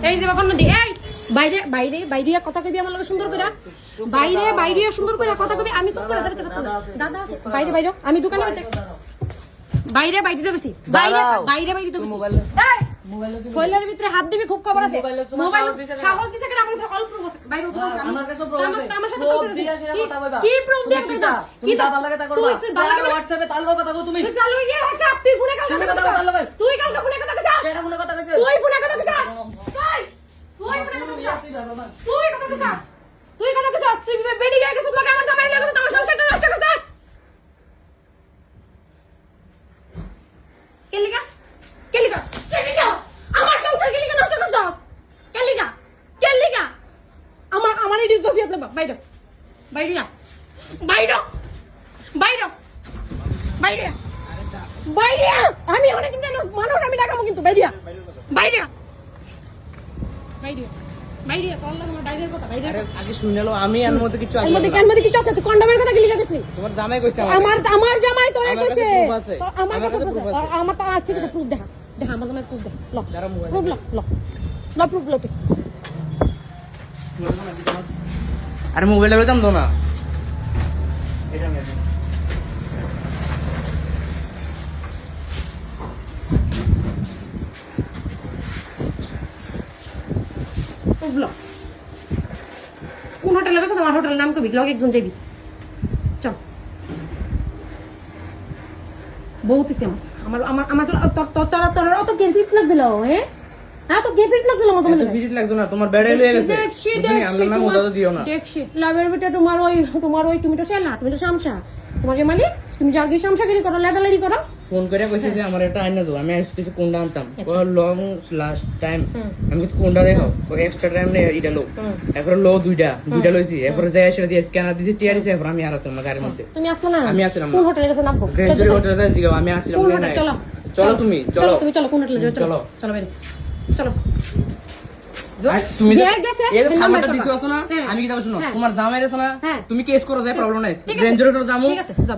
এই যে বাবা নদী এই বাইরে বাইরে বাইরে কথা কবি আমার লগে সুন্দর করে বাইরে বাইরে সুন্দর করে কথা কবি আমি সব করে দাদা আছে বাইরে বাইরে আমি দোকানে বাইরে বাইরে তো বেশি বাইরে বাইরে বাইরে তো বেশি এই ফয়লার ভিতরে হাত দিবি খুব খবর আছে মোবাইল সাহস দিছে কেন আমার কাছে অল্প আছে বাইরে তো আমার কাছে প্রুফ আছে আমার সাথে কথা কইবা কি প্রুফ দিয়ে দাদা কি দাদা লাগে তা করবা তুই WhatsApp এ তালগো কথা কও তুমি তুই তালগো গিয়ে WhatsApp তুই ফোনে কথা কইছ তুই কালকে ফোনে কথা কইছ কেডা ফোনে কথা কইছ তুই ফোনে কথা কইছ তুই ফোনে কথা কইছ তুই কথা কইছ তুই কথা কইছ তুই বেডি গিয়ে কিছু লাগে আমার জামাই লাগে তোমার সংসারটা নষ্ট করছিস কেলিগা কেলিগা কেলিগা আমার সংসার কেলিগা নষ্ট করছস কেলিগা কেলিগা আমার আমার এডির কফি আতলা বাইরে বাইরে বাইরে বাইরে বাইরে বাইরে আমি অনেক দিন মানুষ আমি ডাকামু কিন্তু বাইরে বাইরে বাইরে বাইরে তোর লাগে আমার বাইরের কথা বাইরে আগে শুনলো আমি এর মধ্যে কিছু আগে এর মধ্যে কিছু আছে তুই কন্ডমের কথা কেলিগা কইছিস তোমার জামাই কইছে আমার জামাই তোরে কইছে আমার কাছে কাছে প্রুফ আছে আমার তো আছে কিছু প্রুফ দেখা দেখা আমার জামাই প্রুফ দেখা ল প্রুফ ল ল ল প্রুফ ল তুই আরে মোবাইলে লইতাম তো না প্রুফ ল কোন হোটেলে গেছ তোমার হোটেলের নাম কবি লগ একজন যাবি চল বহুতই আমার আমার আমার তোর অত গেফিট লাগছিল হ্যাঁ হ্যাঁ তো গেফিট লাগছিল আমার তো ভিজিট লাগতো না তোমার বেড়াই লয়ে গেছে তুমি আমার নাম ওটা তো দিও না দেখছি লাভের বেটা তোমার ওই তুমি তো সেনা তুমি তো শামসা তোমার যে মালিক তুমি যার গিয়ে শামসাগিরি করো লেটালারি করো ফোন করে কইছে যে আমার এটা আইনা দাও আমি কিছু কোনটা আনতাম লং লাস্ট টাইম আমি কিছু কোনটা দেখাও এক্সট্রা টাইম নেই এটা লো এরপর লো দুইটা লইছি এরপর যাই এসে দিয়ে স্ক্যানার দিছি টিআর দিছি এরপর আমি আর আছি আমার গাড়ির মধ্যে তুমি আসলে না আমি আসলাম কোন হোটেলে গেছে নামবো গ্রেঞ্জারি হোটেলে জিগাও আমি আসলাম না চলো চলো তুমি চলো তুমি চলো কোন হোটেলে যাবে চলো চলো বাইরে চলো তুমি গেছে এই যে খাবারটা দিছো না আমি কি যাবো শুনো তোমার জামাই রেছ না তুমি কেস করো যায় প্রবলেম নাই গ্রেঞ্জারি হোটেলে যামু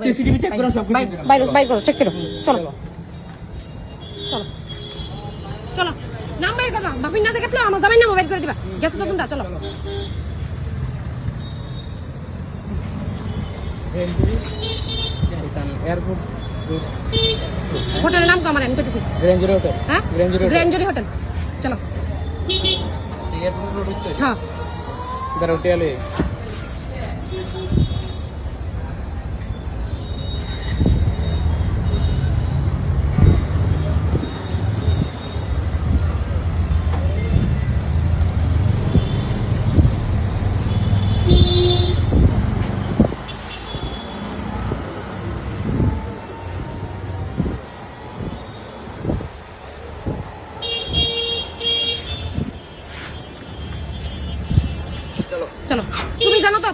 সিসিটিভি চেক করো সব কিছু বাইরে করো চেক করো চলো চলো চলো নাম বাইর করবা বাপিন না দেখলে আমার জামাই নাম বাইর করে দিবা গেছে তো কোনটা চলো এয়ারপোর্ট হোটেলের নাম কি আমার আমি কইতেছি গ্রেঞ্জারি হোটেল হ্যাঁ গ্রেঞ্জারি হোটেল চলো এয়ারপোর্ট রোড উঠতে হ্যাঁ দাঁড়া হোটেলে চলো তুমি জানো তো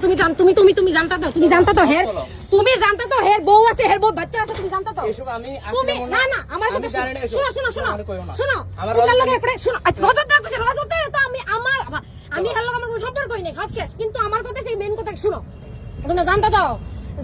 তুমি জানতা তো তুমি জানতা তো হের তুমি জানতা তো হের বউ আছে হের বউ বাচ্চা আছে তুমি জানতা তো এসব আমি তুমি আসলে না আমার কথা শোনো শোনো আমার তোমার লাগে শোনো রজত দা কইছে রজত তো আমি হের লগে আমার কোনো সম্পর্কই নেই সব শেষ কিন্তু আমার কথা সেই মেন কথা শুনো তুমি জানতা তো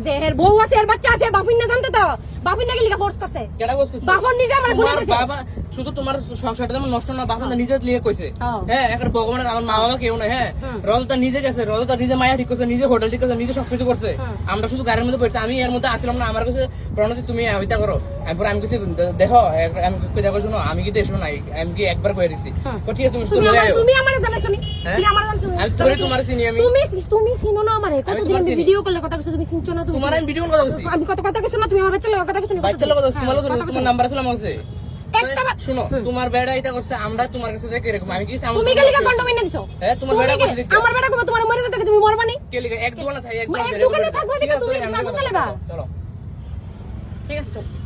যে হের বউ আছে হের বাচ্চা আছে বাফিন না জানতা তো বাফিন নাকি লিখা ফোর্স করছে কেডা বলছিস বাফন নিজে আমার ফোন করেছে বাবা শুধু তোমার সংসারটা যেমন নষ্ট না বাবা নিজে লিখে কইছে হ্যাঁ এখন ভগবানের আমার মা বাবা কেউ না হ্যাঁ রজতা নিজে গেছে রজতা নিজে মায়া ঠিক করছে নিজে হোটেল ঠিক করছে নিজে সবকিছু করছে আমরা শুধু গাড়ির মধ্যে পড়ছি আমি এর মধ্যে আসলাম না আমার কাছে প্রণতি তুমি ওইটা করো এরপর আমি কিছু দেখো আমি দেখো শোনো আমি কিন্তু এসো নাই আমি কি একবার কয়ে দিছি ঠিক আছে তুমি আমার জানাছো নি তুমি আমার জানাছো নি আমি তোমার চিনি আমি তুমি চিনো না আমারে কতদিন আমি ভিডিও কলে কথা কইছো তুমি চিনছো না তুমি তোমার আমি ভিডিও কথা কইছি আমি কথা কইছো না তুমি আমার বাচ্চা কথা কইছো না বাচ্চা কথা তোমার নাম্বার ছিল আমার কাছে শুনো তোমার বেড়া এটা করছে আমরা তোমার কাছে দেখে এরকম আমি কি তুমি গেলি কা কন্ডম এনে দিছো হ্যাঁ তোমার বেড়া করছে আমার বেড়া কবে তোমার মরে যেতে তুমি মরবা নি কে লিখে এক দোকানে থাই এক দোকানে থাকবে তুমি মাগো চলেবা চলো ঠিক আছে